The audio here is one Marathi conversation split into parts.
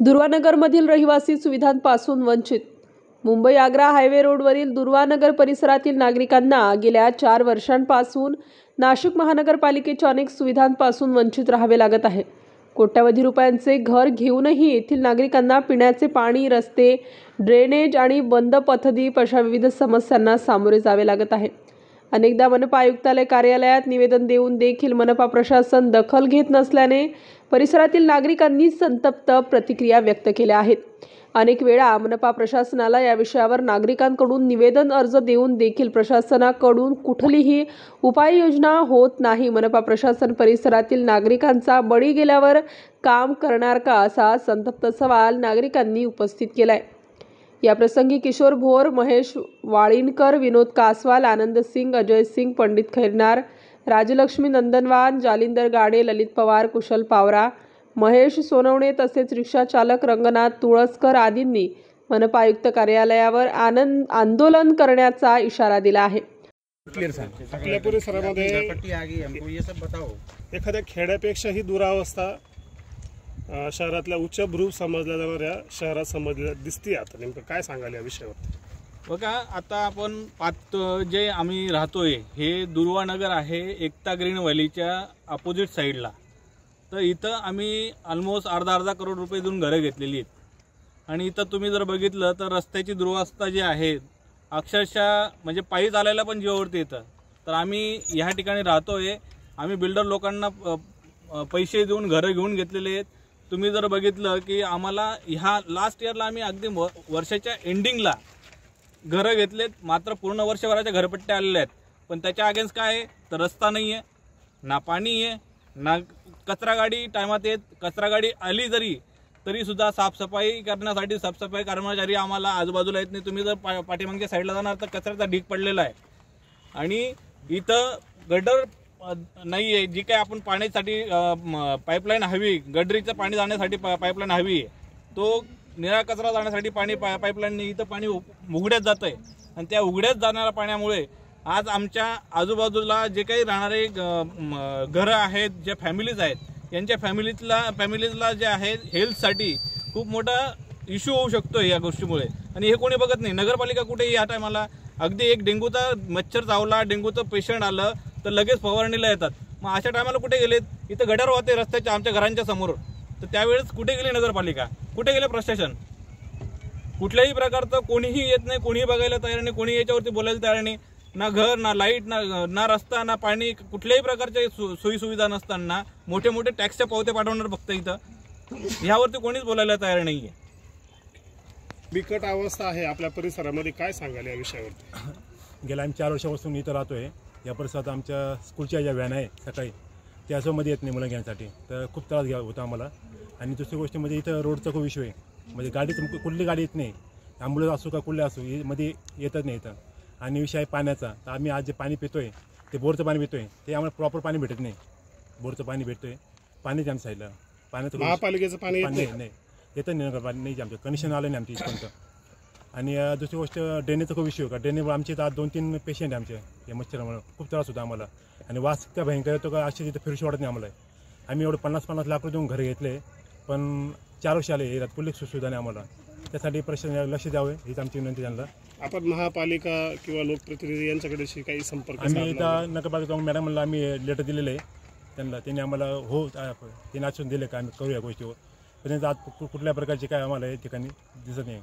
दुर्वानगरमधील रहिवासी सुविधांपासून वंचित। मुंबई आग्रा हायवे रोडवरील दुर्वानगर परिसरातील नागरिकांना गेल्या 4 वर्षांपासून नाशिक महानगरपालिकेच्या अनेक सुविधांपासून वंचित राहावे लागत आहे। कोट्यवधी रुपयांचे घर घेऊनही येथील नागरिकांना पिण्याचे पाणी, रस्ते, ड्रेनेज आणि बंद पथदीप अशा विविध समस्यांना सामोरे जावे लागत आहे। अनेकदा मनपा आयुक्तालय कार्यालयात निवेदन देऊन देखील मनपा प्रशासन दखल घेत नसल्याने परिसरातील नागरिकांनी संतप्त प्रतिक्रिया व्यक्त केल्या आहेत। अनेक वेळा मनपा प्रशासनाला या विषयावर नागरिकांकडून निवेदन अर्ज देऊन देखील प्रशासनाकडून कुठलीही उपाययोजना होत नाही। मनपा प्रशासन परिसरातील नागरिकांचा बळी गेल्यावर काम करणार का, असा संतप्त सवाल नागरिकांनी उपस्थित केलाय। या प्रसंगी किशोर भोर, महेश वाळिनकर, विनोद कासवाल, आनंद सिंग, अजय सिंग, पंडित खैरनार, राजलक्ष्मी नंदनवान, जालिंदर गाडे, ललित पवार, कुशल पावरा, महेश सोनवणे तसेच रिक्षा चालक रंगनाथ तुळसकर आदींनी मनपा आयुक्त कार्यालयावर आंदोलन करण्याचा इशारा दिला आहे। आपल्या परिसरामध्ये एखाद्या खेड्यापेक्षाही दुरावस्था शहरातल्या उच्चभ्रू समजल्या जाणाऱ्या शहरात समजल्या दिसते। आता नेमकं काय सांगाल या विषयावर? बघा, आता आपण पाहतो जे आम्ही राहतोय हे दुर्वानगर आहे, एकता ग्रीन व्हॅलीच्या अपोजिट साईडला। तर इथं आम्ही ऑलमोस्ट अर्धा करोड रुपये देऊन घरं घेतलेली आहेत आणि इथं तुम्ही जर बघितलं तर रस्त्याची दुरावस्था जी आहे अक्षरशः म्हणजे पायी चालायला पण जीवावरती येतं। तर आम्ही ह्या ठिकाणी राहतोय, आम्ही बिल्डर लोकांना पैसे देऊन घरं घेऊन घेतलेले आहेत। तुम्ही जर बघितलं की आम्हाला ह्या लास्ट इयरला आम्ही अगदी वर्षाच्या एंडिंगला घरं घेतलेत, मात्र पूर्ण वर्षभराच्या घरपट्ट्या आलेल्या आहेत, पण त्याच्या अगेन्स्ट काय आहे तर रस्ता नाही आहे, ना पाणी आहे, ना कचरा गाडी टायमात येत। कचरा गाडी आली तरी सुद्धा साफसफाई करण्यासाठी साफसफाई कर्मचारी आम्हाला आजूबाजूला येत नाही। तुम्ही जर पाठीमागच्या साईडला जाणार तर कचऱ्याचा ढीग पडलेला आहे आणि इथं गटर नाही आहे। जी काय आपण पाण्यासाठी पाईपलाईन हवी, गडरीचं पाणी जाण्यासाठी पाईपलाईन हवी आहे, तो निळा कचरा जाण्यासाठी पाणी पाईपलाईन इथं पाणी उघड्यात जातं आहे आणि त्या उघड्यात जाणाऱ्या पाण्यामुळे आज आमच्या आजूबाजूला जे काही राहणारे घरं आहेत, जे फॅमिलीज आहेत, यांच्या फॅमिलीजला जे आहे हेल्थसाठी खूप मोठा इश्यू होऊ शकतो या गोष्टीमुळे। आणि हे कोणी बघत नाही। नगरपालिका कुठेही या टायमाला अगदी एक डेंग्यूचा मच्छर चावला, डेंग्यूचं पेशंट आलं तर लगेच फवारणीला येतात। मग अशा टायमाला कुठे गेलेत? इथं गटार होते रस्त्याच्या आमच्या घरांच्या समोर, तर त्यावेळेस कुठे गेली नगरपालिका, कुठे गेले प्रशासन? कुठल्याही प्रकारचं कोणीही येत नाही, कोणीही बघायला तयार नाही, कोणी याच्यावरती बोलायला तयार नाही। ना घर, ना लाईट, ना रस्ता, ना पाणी, कुठल्याही प्रकारच्या सोयी सुविधा नसताना मोठे मोठे टॅक्सच्या पावते पाठवणार फक्त इथं, ह्यावरती कोणीच बोलायला तयार नाहीये। बिकट अवस्था आहे आपल्या परिसरामध्ये, काय सांगाल या विषयावर? गेल्या आम्ही 4 वर्षापासून इथं राहतोय। या परिसरात आमच्या स्कूलच्या ज्या व्हॅन आहे सकाळी त्यासोबत येत नाही मुलं घेण्यासाठी, तर खूप त्रास घ्यावा होता आम्हाला। आणि दुसरी गोष्ट म्हणजे इथं रोडचा खूप इश्यू आहे, म्हणजे गाडीचं कुठली गाडी येत नाही, ॲम्ब्युलन्स असो का कुठले असो मध्ये येतच नाही इथं। आणि विषय आहे पाण्याचा, तर आम्ही आज जे पाणी पितोय ते बोरचं पाणी पितोय, ते आम्हाला प्रॉपर पाणी भेटत नाही। बोरचं पाणी भेटतोय, पाणीच आमच्या साईडला पाण्याचं महापालिकेचं पाणी नाही येतं नाही, नगर पाणी नाही, आमचं कनेक्शन आलं नाही आमच्या इथपर्यंत। आणि दुसरी गोष्ट ड्रेनेजचा खूप इश्यू आहे का, ड्रेनेजमुळे आमचे इथं 2-3 पेशंट आहे आमचे या मच्छरामुळे, खूप त्रास होता आम्हाला। आणि वास इतका भयंकर येतो का अशी तिथं फिरशी वाटत नाही आम्हाला। आम्ही एवढं 50-50 लाख रुपये देऊन घरं घेतले, पण 4 वर्ष आले यात कुठलीच सुविधा नाही आम्हाला। त्यासाठी प्रशासनाने लक्ष द्यावे हीच आमची विनंती त्यांना। आपण महापालिका किंवा लोकप्रतिनिधी यांच्याकडे काही संपर्क? आम्ही इथं नगरपालिका मॅडम म्हणलं आम्ही लेटर दिलेलं आहे त्यांना, त्यांनी आम्हाला हो त्यांनी आश्वासन दिले का आम्ही करू या गोष्टीवर, पण त्यांचं आज कुठल्या प्रकारचे काय आम्हाला या ठिकाणी दिसत नाही।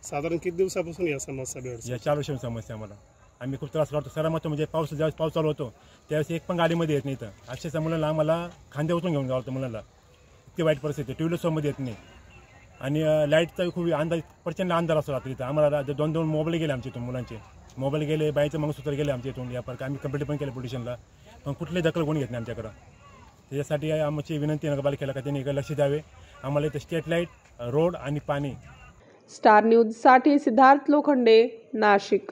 साधारण किती दिवसापासून या समस्या भेटतात? या 4 वर्षांची समस्या आम्हाला, आम्ही खूप त्रास करतो। सरामतो म्हणजे ज्यावेळेस पाऊस चालू होतो त्यावेळेस एक पण गाडीमध्ये येत नाही इथं, अक्षरशः मुलांना आम्हाला खांद्या उचलून घेऊन जावं लागतं मुलांना, इतकी वाईट परिस्थिती। 2 व्हीलर्समध्ये येत नाही आणि लाईटचा खूप प्रचंड अंधार असतो रात्री इथं। आम्हाला 2 मोबाईल गेले आमच्या इथून, मुलांचे मोबाईल गेले, बाईचं मंगळसूत्र गेले आमच्या इथून। याप्रकारे आम्ही कंप्लेंट पण केलं पोलिसांना, पण कुठलीही दखल कोणी घेत नाही आमच्याकडं। त्याच्यासाठी आमची विनंती नगरपालिकेला का त्यांनी लक्ष द्यावे आम्हाला इथं, स्ट्रीट लाईट, रोड आणि पाणी। स्टार न्यूजसाठी सिद्धार्थ लोखंडे, नाशिक।